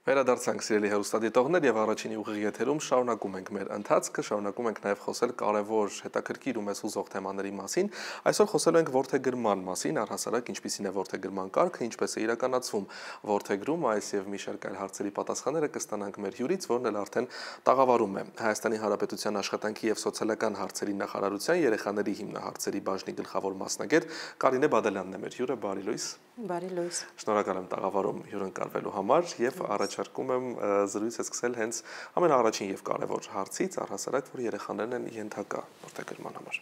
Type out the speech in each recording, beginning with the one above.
Վերադարձանք սիրելի հեռուստադիտողներ եւ առաջինի ուղիղ եթերում շարունակում ենք մեր ընթացքը, շարունակում ենք նաեւ խոսել կարևոր հետաքրքիր ու մեզ հուզող թեմաների մասին։ Այսօր խոսելու ենք որդեգրման մասին, առհասարակ ինչպիսին է որդեգրման կարգը, ինչպես է իրականացվում որդեգրումը, այս եւ մի շարք այլ հարցերի պատասխանները կստանանք մեր հյուրից, որն էլ արդեն տաղավարում է Հայաստանի Հանրապետության աշխատանքի եւ սոցիալական հարցերի նախարարության երեխաների հիմնահարցերի բաժնի գլխավոր մասնագետ Կարինե Բադալյանն է մեր հյուրը, բարի լույս։ Բարի լույս։ Շնորհակալ եմ տաղավարում հյուրընկալվելու համար եւ առաջարկում եմ զրույցը սկսել հենց ամենաառաջին եւ կարեւոր հարցից, առհասարակ, որ երեխաներն են ենթակա որդեգրման համար։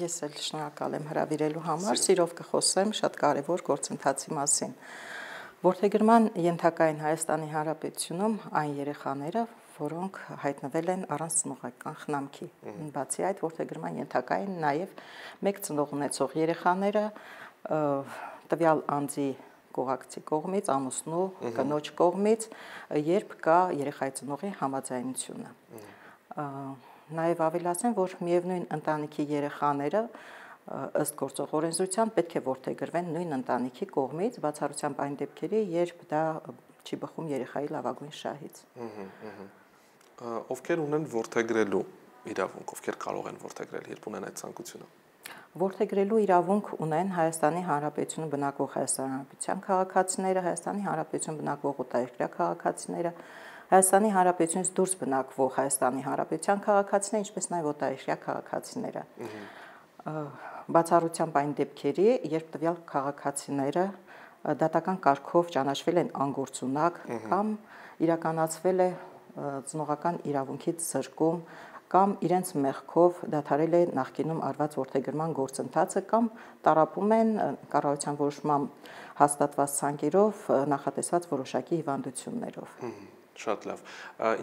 Ես էլ շնորհակալ եմ հրավիրելու համար, սիրով կխոսեմ շատ կարեւոր գործընթացի մասին։ Որդեգրման ենթակա են Հայաստանի Հանրապետությունում այն երեխաները, որոնք հայտնվել են առանց ծնողական խնամքի։ Բացի այդ, որդեգրման ենթակա են նաեւ մեկ ծնող ունեցող երեխաները, տվյալ անձի կողակցի կողմից, ամուսնու, կնոջ կողմից, երբ կա երեխայի ծնողի համաձայնությունը։ Նաև ավելացեմ, որ միևնույն ընտանիքի երեխաները ըստ գործող օրենսդրության պետք է որդեգրվեն նույն ընտանիքի կողմից, բացառությամբ այն դեպքերի, երբ դա չի բխում երեխայի լավագույն շահից։ Ովքեր ունեն որդեգրելու իրավունք, ովքեր կարող են որդեգրել, երբ ունեն այդ ցանկությունը։ Որդեգրելու իրավունք ունեն Հայաստանի Հանրապետությունում բնակվող Հայաստանի Հանրապետության քաղաքացիները, Հայաստանի Հանրապետությունում բնակվող օտարերկրյա քաղաքացիները, Հայաստանի Հանրապետությունից դուրս բնակվող Հայաստանի Հանրապետության քաղաքացիները, ինչպես նաև օտարերկրյա քաղաքացիները։ Բացառությամբ այն դեպքերի, երբ տվյալ քաղաքացիները դատական կարգով ճանաչվել են անգործունակ կամ իրականացվել է ծնողական իրավունքից զրկում կամ իրենց մեղքով դադարել է նախկինում արված որդեգրման գործընթացը կամ տառապում են կառավարության որոշմամբ հաստատված ցանկերով նախատեսված որոշակի հիվանդություններով։ Շատ լավ։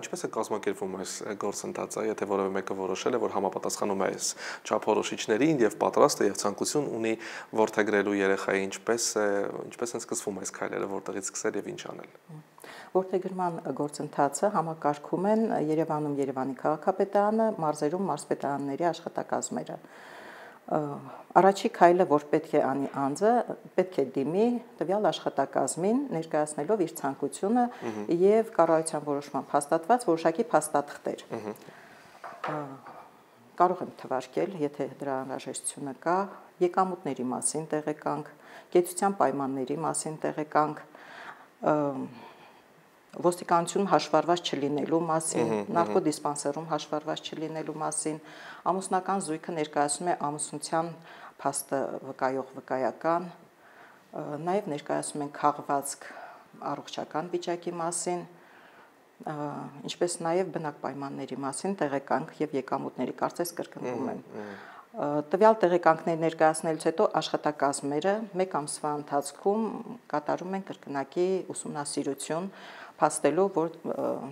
Ինչպես է կազմակերպվում այս գործընթացը, եթե որևէ մեկը որոշել է, որ համապատասխանում է այս չափորոշիչներին եւ պատրաստ է եւ ցանկություն ունի որդեգրելու երեխայի, ինչպես են սկսվում այս քայլերը, որտեղից սկսել եւ ինչ անել։ Որդեգրման գործընթացը համակարգում են Երևանում Երևանի քաղաքապետարանը, մարզերում մարզպետարանների աշխատակազմերը։ Առաջի քայլը, որ պետք է անի անձը, պետք է դիմի տվյալ աշխատակազմին, ներկայացնելով իր ցանկությունը եւ կառավարության որոշմամբ հաստատված որոշակի փաստաթղթեր։ Կարող եմ թվարկել, եթե դրա անհրաժեշտությունը կա, եկամուտների մասին տեղեկանք, կեցության պայմանների մասին տեղեկանք, ոստիկանությունում հաշվառված չլինելու մասին, նարկոդիսպանսերում հաշվառված չլինելու մասին, ամուսնական զույգը ներկայացնում է ամուսնության փաստը վկայող վկայական, նաև ներկայացնում են քաղվածք առողջական վիճակի մասին, ինչպես նաև բնակ պայմանների մասին տեղեկանք եւ եկամուտների կարծես կրկնվում են։ Տվյալ տեղեկանքներ ներկայացնելուց հետո աշխատակազմերը մեկ ամսվա ընթացքում կատարում են կրկնակի ուսումնասիրություն, փաստելով, որ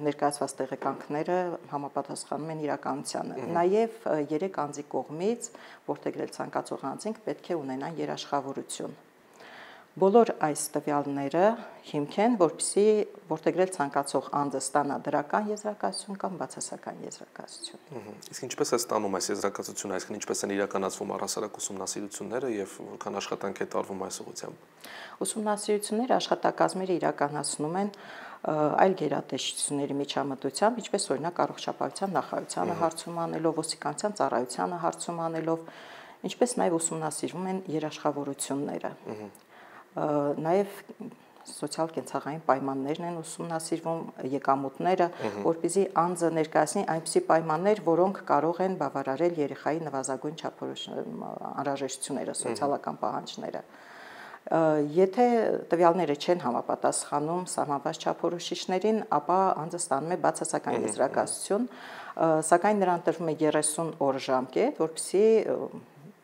ներկայացված տեղեկանքները համապատասխանում են իրականությանը։ Նաև 3 անձի կողմից որդեգրել ցանկացող անձինք պետք է ունենան երաշխավորություն։ Բոլոր այս տվյալները հիմք են, որպեսզի որդեգրել ցանկացող անձը ստանա դրական եզրակացություն կամ բացասական եզրակացություն։ Իսկ ինչպես է ստանում այս եզրակացությունը, այսինքն ինչպես են իրականացվում առհասարակ ուսումնասիրությունները եւ որքան աշխատանք է տարվում այս ուղղությամբ։ Ուսումնասիրությունները աշխատակազմերը իրականացնում են այլ գերատեսչությունների միջամտությամբ, ինչպես օրինակ առողջապահության նախարարությանը հարցում անելով, ոստիկանության ծառայությանը հարցում անելով, ինչպես նաև ուսումնասիրվում են երաշխավորությունները։ Նաև սոցիալ-կենցաղային պայմաններն են ուսումնասիրվում, եկամուտները, որպեսզի անձը ներկայացնի այնպիսի պայմաններ, որոնք կարող են բավարարել երեխայի նվազագույն անհրաժեշտությունները, սոցիալական պահանջները։ Եթե տվյալները չեն համապատասխանում սահմանված չափորոշիչներին, ապա անձը ստանում է բացասական եզրակացություն, սակայն նրան տրվում է 30 օր ժամկետ, որպեսզի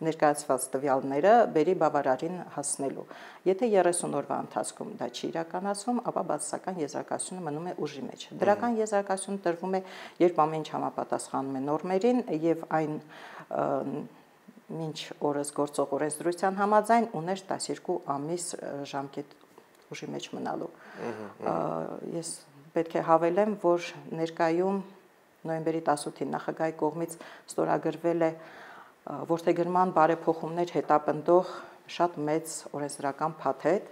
ներկայացված տվյալները բերի բավարարին հասնելու։ Եթե 30 օրվա ընթացքում դա չի իրականացվում, ապա բացասական եզրակացությունը մնում է ուժի մեջ։ Դրական եզրակացությունը տրվում է, երբ ամեն ինչ համապատասխանում է նորմերին եւ այն մինչ օրս գործող օրենսդրության համաձայն ուներ 12 ամիս ժամկետ ուժի մեջ մնալու։ Ես պետք է հավելեմ, որ ներկայում նոյեմբերի 18-ին նախագահի կողմից ստորագրվել է որդեգրման բարեփոխումներ հետապնդող շատ մեծ օրենսդրական փաթեթ,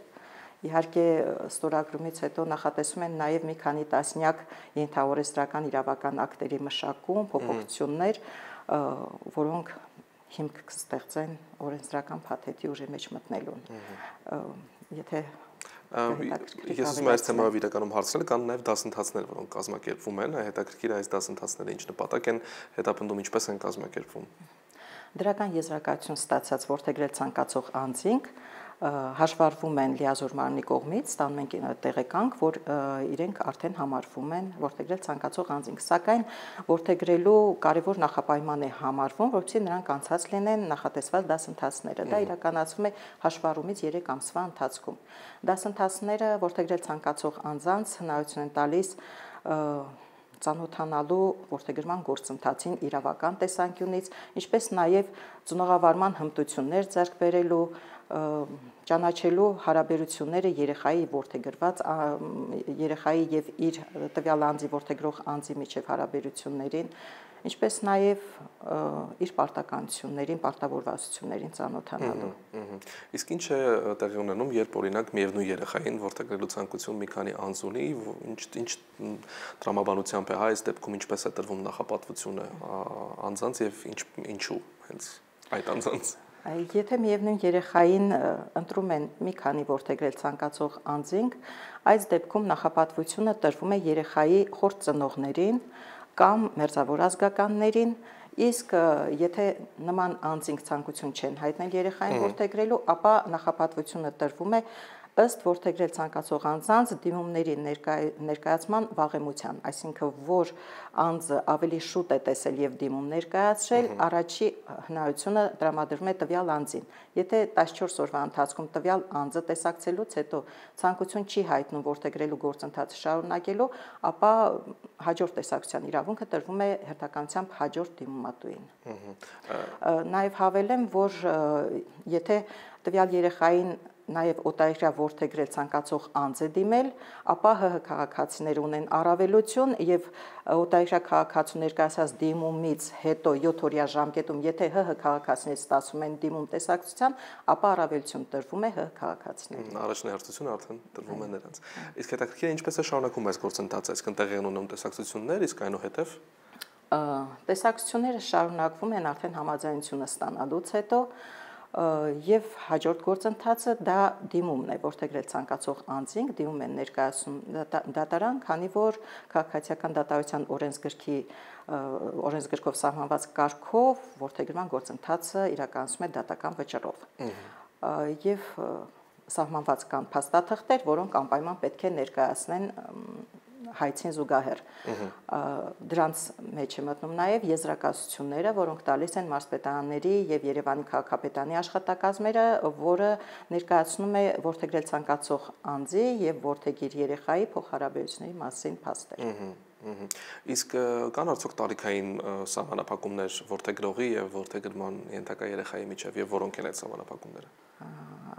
Իհարկե ստորագրումից հետո նախատեսում են նաև մի քանի տասնյակ ենթաօրենսդրական իրավական ակտերի մշակում, փոփոխություններ, որոնք հիմք կստեղծեն օրենսդրական փաթեթի ուժի մեջ մտնելուն։ Եթե Ես ուզում եմ այս թեմայով իրականում հարցնել, կան նաև դասընթացներ, որոնք կազմակերպվում են, հետաքրքիր է այս դասընթացները ինչ նպատակ են հետապնդում, ինչպես են կազմակերպվում։ Դրական եզրակացություն ստացած որդեգրել ցանկացող անձինք հաշվառվում են լիազոր մարմնի կողմից, ստանում են տեղեկանք, որ իրենք արդեն համարվում են որդեգրել ցանկացող անձինք, սակայն որդեգրելու կարևոր նախապայման է համարվում, որովհետեւ նրանք անցած լինեն նախատեսված դասընթացները։ Դա իրականացվում է հաշվառումից 3 ամսվա ընթացքում։ Դասընթացները որդեգրել ցանկացող անձանց հնարավորություն են տալիս ծանոթանալու որդեգրման գործընթացին իրավական տեսանկյունից, ինչպես նաև ծնողավարման հմտություններ ձեռք բերելու, ճանաչելու հարաբերությունները երեխայի որդեգրված երեխայի եւ իր տվյալ անձի որդեգրող անձի միջև հարաբերություններին, ինչպես նաև իր պարտականություններին, պարտավորվածություններին ծանոթանալու։ Իսկ ինչ է տեղի ունենում, երբ օրինակ միևնույն երեխային որդեգրելու ցանկություն մի քանի անձ ունի, ինչ տրամաբանությամբ է, այս դեպքում ինչպես է տրվում նախապատվությունը անձանց եւ ինչու հենց այդ անձանց։ Եթե միևնույն երեխային ընտրում են մի քանի որդեգրել ցանկացող անձինք, այս դեպքում նախապատվությունը տրվում է երեխայի խորտ ծնողներին կամ մերձավոր ազգականներին, իսկ եթե նման անձինք ցանկություն չեն հայտնել երեխային որդեգրելու, ապա նախապատվությունը տրվում է ըստ որդեգրել ցանկացող անձանց դիմումների ներկայացման վաղեմության, այսինքն որ անձը ավելի շուտ է տեսել եւ դիմում ներկայացրել, առաջի հնարավորությունը տրամադրվում է տվյալ անձին։ Եթե 14 օրվա ընթացքում տվյալ անձը տեսակցելուց հետո ցանկություն չի հայտնում որդեգրելու գործընթացը շարունակելու, ապա հաջորդ տեսակցության իրավունքը տրվում է հերթականությամբ հաջորդ դիմումատուին։ Նաեւ հավելեմ, որ եթե տվյալ երեխային նաև օտարերկրյա որդեգրել ցանկացող անձ է դիմել, ապա ՀՀ քաղաքացիները ունեն առավելություն եւ օտարերկրյա քաղաքացու ներկայացած դիմումից հետո 7-օրյա ժամկետում, եթե ՀՀ քաղաքացիներից ստացվում են դիմում տեսակցության, ապա առավելություն տրվում է ՀՀ քաղաքացիներին։ Առաջնահերթությունը արդեն տրվում է նրանց։ Իսկ հետաքրքիր է ինչպես է շարունակվում այս գործընթացը, այսինքն տեղի են ունենում տեսակցություններ, իսկ այնուհետև տեսակցությունները շարունակվում են արդեն համաձայնությունը ստանալուց հետո եւ հաջորդ գործընթացը դա դիմումն է, որդեգրել ցանկացող անձինք դիմում են ներկայացում դատարան, քանի որ քաղաքացիական դատարանության օրենսգրքով սահմանված կարգով որդեգրման գործընթացը իրականացում է դատական վճռով։ Եվ սահմանված կան փաստաթղթեր, որոնք անպայման պետք է ներկայացնեն հայցին զուգահեռ։ Դրանց մեջ է մտնում նաև եզրակացությունները, որոնք տալիս են մարզպետարանների եւ Երևանի քաղաքապետարանի աշխատակազմերը, որը ներկայացնում է որդեգրել ցանկացող անձի եւ որդեգիր երեխայի փոխհարաբերությունների մասին փաստեր։ Իսկ կան արդյոք տարիքային սահմանափակումներ որդեգրողի եւ որդեգրման ենթակա երեխայի միջեւ եւ որոնք են այդ սահմանափակումները։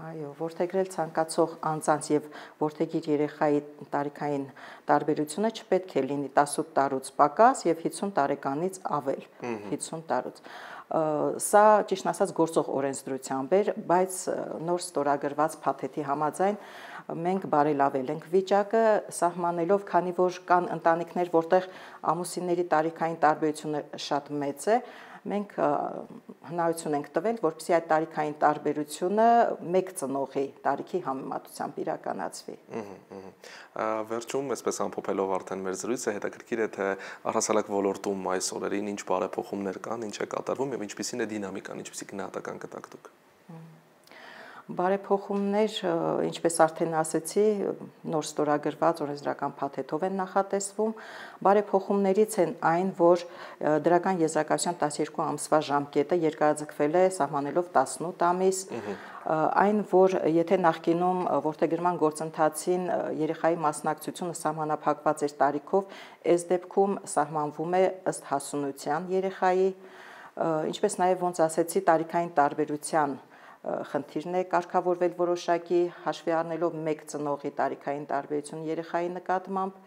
Այո, որդեգրել ցանկացող անձանց եւ որդեգիր երեխայի տարիքային տարբերությունը չպետք է լինի 18 տարուց պակաս եւ 50 տարեկանից ավել, 50 տարուց։ Սա ճիշտ ասած գործող օրենսդրությամբ էր, բայց նոր ստորագրված փաթեթի համաձայն մենք բարելավել ենք վիճակը, սահմանելով, քանի որ կան ընտանիքներ, որտեղ ամուսինների տարիքային տարբերությունը շատ մեծ է, մենք հնարավորություն ենք տվել, որպեսզի այդ տարիքային տարբերությունը մեկ ծնողի տարիքի համեմատությամբ իրականացվի։ Վերջում, այսպես ամփոփելով արդեն մեր զրույցը, հետաքրքիր է թե առհասարակ ոլորտում այս օրերին ինչ բարեփոխումներ կան, ինչ է կատարվում եւ ինչպիսին է դինամիկան, ինչպիսի գնահատական կտակ դուք։ Բարեփոխումներ, ինչպես արդեն ասեցի, նոր ստորագրված օրենսդրական փաթեթով են նախատեսվում։ Բարեփոխումներից են այն, որ դրական եզրակացության 12 ամսվա ժամկետը երկարաձգվել է սահմանելով 18 ամիս, այն, որ եթե նախկինում որդեգրման գործընթացին երեխայի մասնակցությունը սահմանափակված էր տարիքով, այս դեպքում սահմանվում է ըստ հասունության երեխայի, ինչպես նաև ոնց ասեցի, տարիքային տարբերության խնդիրն է կարգավորվել որոշակի հաշվի առնելով մեկ ծնողի տարիքային տարբերություն երեխայի նկատմամբ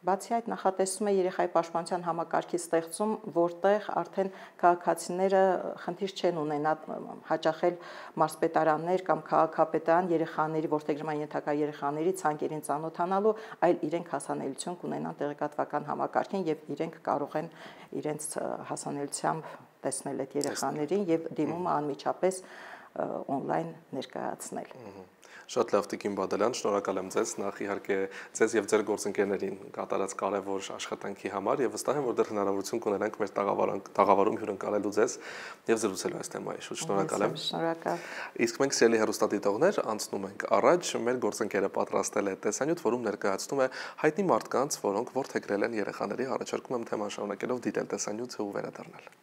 Բացի այդ նախատեսվում է երեխայի պաշտպանության համակարգի ստեղծում, որտեղ արդեն քաղաքացիները խնդիր չեն ունենա հաճախել մարզպետարաններ կամ քաղաքապետարան երեխաների, որդեգրման ենթակա երեխաների ցանկերին ծանոթանալու, այլ իրենք հասանելիություն կունենան տեղեկատվական համակարգին եւ իրենք կարող են իրենց հասանելիությամբ տեսնել այդ երեխաներին եւ դիմումը անմիջապես on-line ներկայացնել։ Շատ լավ Տիկին Բադալյան, շնորհակալ եմ ձեզ, նախ իհարկե ձեզ եւ ձեր գործընկերներին կատարած կարևոր աշխատանքի համար եւ վստահ եմ, որ դեռ հնարավորություն կունենանք մեր տաղավարում հյուրընկալելու ձեզ եւ զրուցելու այս թեմայի շուրջ։ Շնորհակալ եմ։ Շնորհակալ։ Իսկ մենք սիրելի հեռուստադիտողներ անցնում ենք առաջ, մեր գործընկերը պատրաստել է տեսանյութ, որում ներկայացնում է հայտնի մարդկանց, որոնք որդեգրել են երեխաների, առաջարկում եմ թեման շարունակելով դիտել տեսանյութը ու վերադառնալ։